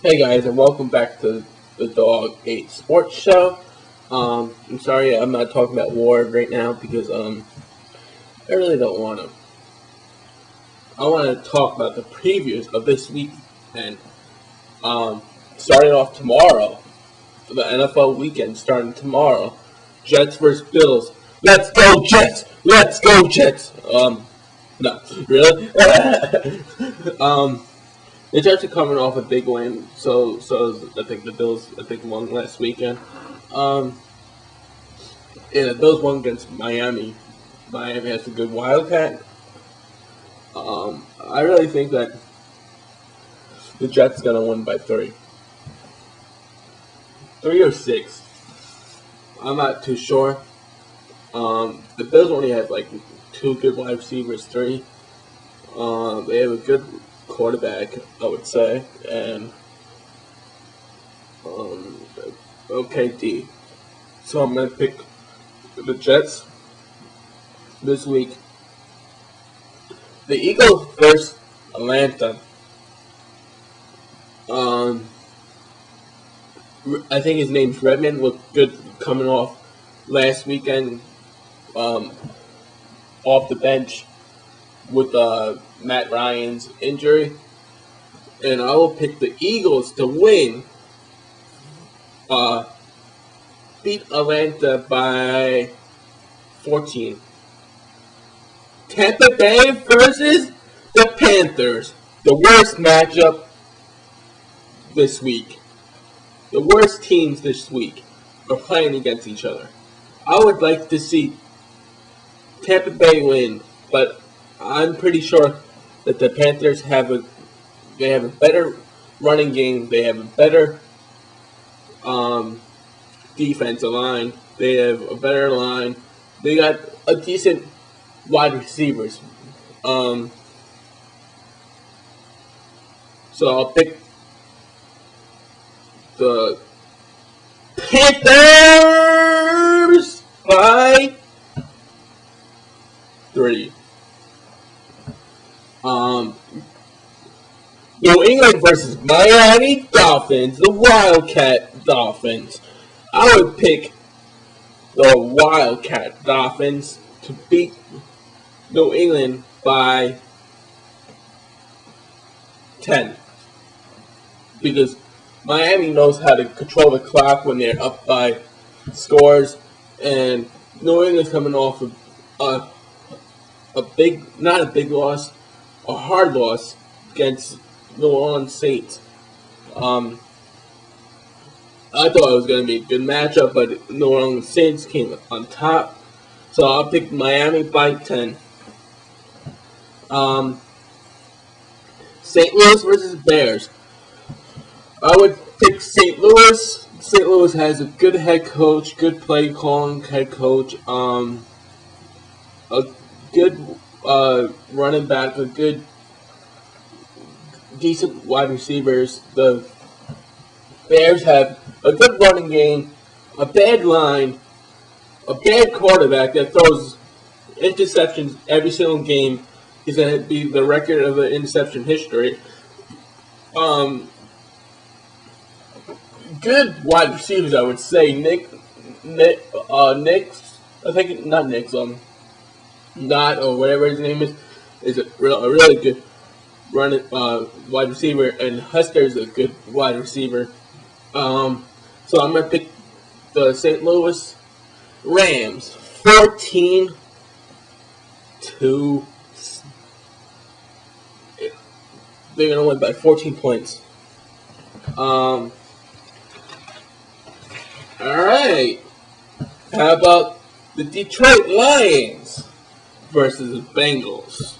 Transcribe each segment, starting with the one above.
Hey guys, and welcome back to the Dog 8 Sports Show. I'm sorry I'm not talking about war right now because I really don't want to. I want to talk about the previews of this week and starting off tomorrow, the NFL weekend starting tomorrow. Jets versus Bills. Let's go Jets! Let's go Jets! No, really? The Jets are coming off a big win, so I think the Bills won last weekend. Yeah, the Bills won against Miami. Miami has a good Wildcat. I really think that the Jets gonna win by 3 or 6. I'm not too sure. The Bills only have like 2 good wide receivers, 3. They have a good quarterback, I would say, and okay D. So I'm gonna pick the Jets this week. The Eagles versus Atlanta. I think his name's Redmond. Looked good coming off last weekend, off the bench with Matt Ryan's injury, and I will pick the Eagles to win. Beat Atlanta by 14. Tampa Bay versus the Panthers. The worst matchup this week. The worst teams this week are playing against each other. I would like to see Tampa Bay win, but I'm pretty sure that the Panthers have a better running game. They have a better defensive line. They have a better line. They got a decent wide receivers. So I'll pick the Panthers by 3. New England versus Miami Dolphins, the Wildcat Dolphins. I would pick the Wildcat Dolphins to beat New England by 10. Because Miami knows how to control the clock when they're up by scores, and New England's coming off of not a big loss, a hard loss against New Orleans Saints. I thought it was going to be a good matchup, but New Orleans Saints came on top. So I'll pick Miami by 10. St. Louis versus Bears. I would pick St. Louis. St. Louis has a good head coach, good play calling head coach, a good running back, a good decent wide receivers. The Bears have a good running game, a bad line, a bad quarterback that throws interceptions every single game. He's going to be the record of the interception history. Good wide receivers, I would say. Nicks, I think, not Nicks, Not, or whatever his name is a really good running wide receiver, and Huster's a good wide receiver. So I'm going to pick the St. Louis Rams 14-2. They're going to win by 14 points. Alright. How about the Detroit Lions versus the Bengals?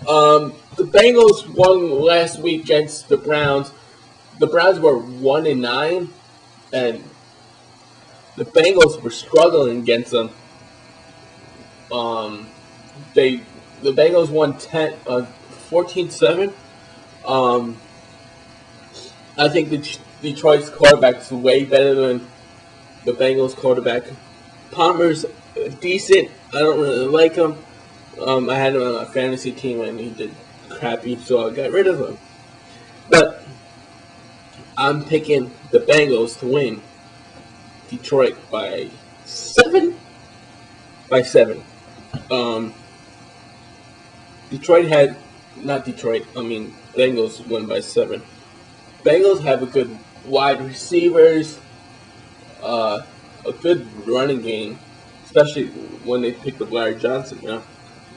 The Bengals won last week against the Browns. The Browns were 1-9, and the Bengals were struggling against them. The Bengals won 14-7. I think Detroit's quarterback is way better than the Bengals quarterback. Palmer's decent. I don't really like him. I had him on my fantasy team and he did crappy, so I got rid of him. But I'm picking the Bengals to win Detroit by 7. By 7. Bengals win by 7. Bengals have a good wide receivers, a good running game, especially when they picked up Larry Johnson,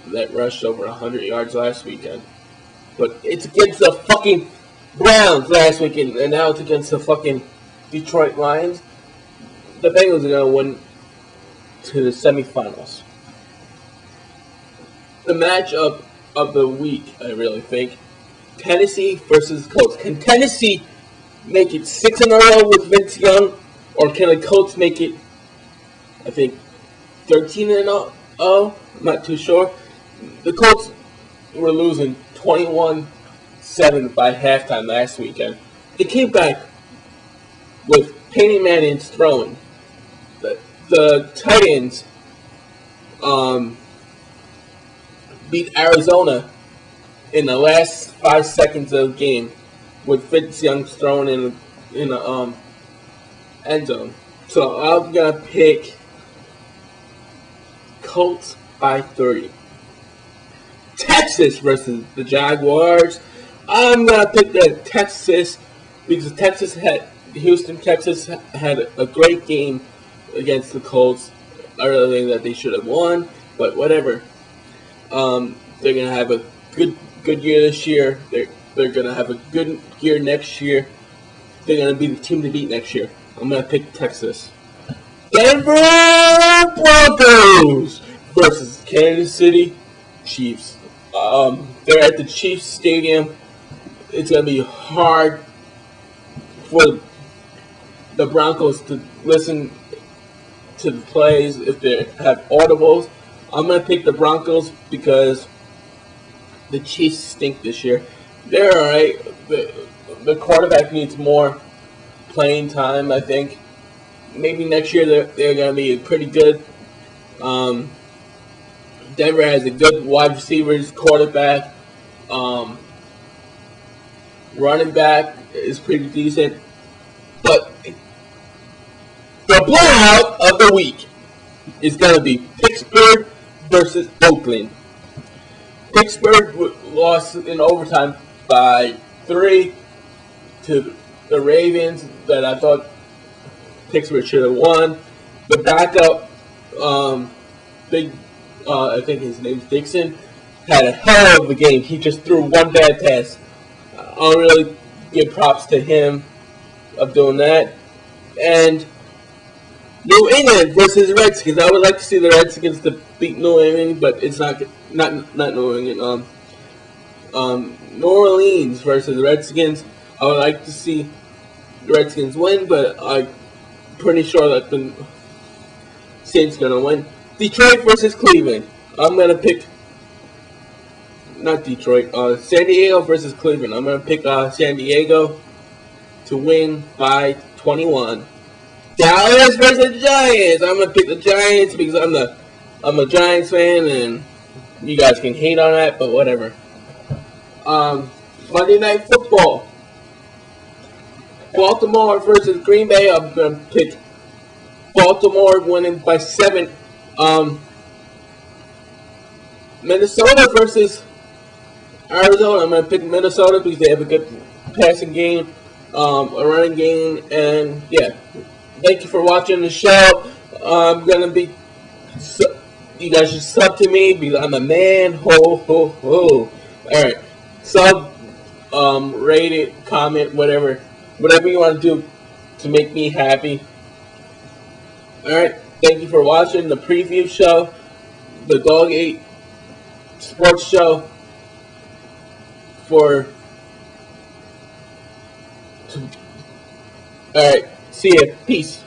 that rushed over 100 yards last weekend. But it's against the fucking Browns last weekend, and now it's against the fucking Detroit Lions. The Bengals are going to win to the semifinals. The matchup of the week, I really think. Tennessee versus Colts. Can Tennessee make it 6 in a row with Vince Young, or can the Colts make it, I think, 13 in a row? I'm not too sure. The Colts were losing 21-7 by halftime last weekend. They came back with Peyton Manning throwing. The Titans beat Arizona in the last 5 seconds of the game with Vince Young throwing in the end zone. So I'm gonna pick Colts by 30. Texas versus the Jaguars. I'm gonna pick the Texas because Houston, Texas had a great game against the Colts. I really think that they should have won, but whatever. They're gonna have a good year this year. They're gonna have a good year next year. They're gonna be the team to beat next year. I'm gonna pick Texas. Denver Broncos versus Kansas City Chiefs. They're at the Chiefs Stadium. It's gonna be hard for the Broncos to listen to the plays if they have audibles. I'm gonna pick the Broncos because the Chiefs stink this year. They're alright. The quarterback needs more playing time, I think. Maybe next year they're going to be pretty good. Denver has a good wide receivers, quarterback. Running back is pretty decent. But the blowout of the week is going to be Pittsburgh versus Oakland. Pittsburgh lost in overtime by 3 to the Ravens that I thought Pittsburgh should have won. The backup, I think his name's Dixon, had a hell of a game. He just threw one bad pass. I'll really give props to him of doing that. And New England versus Redskins. I would like to see the Redskins to beat New England, but it's not New England. New Orleans versus the Redskins. I would like to see the Redskins win, but I'm pretty sure that the Saints gonna win. Detroit versus Cleveland. I'm gonna pick not Detroit. San Diego versus Cleveland. I'm gonna pick San Diego to win by 21. Dallas versus the Giants. I'm gonna pick the Giants because I'm a Giants fan, and you guys can hate on that, but whatever. Monday Night Football. Baltimore versus Green Bay. I'm gonna pick Baltimore winning by 7. Minnesota versus Arizona. I'm gonna pick Minnesota because they have a good passing game, a running game, and yeah. Thank you for watching the show. I'm gonna be. You guys should sub to me because I'm a man. Ho ho ho! All right, sub, rate it, comment, whatever you want to do to make me happy. All right, thank you for watching the preview show, the Dog 8 Sports Show. All right, see ya. Peace.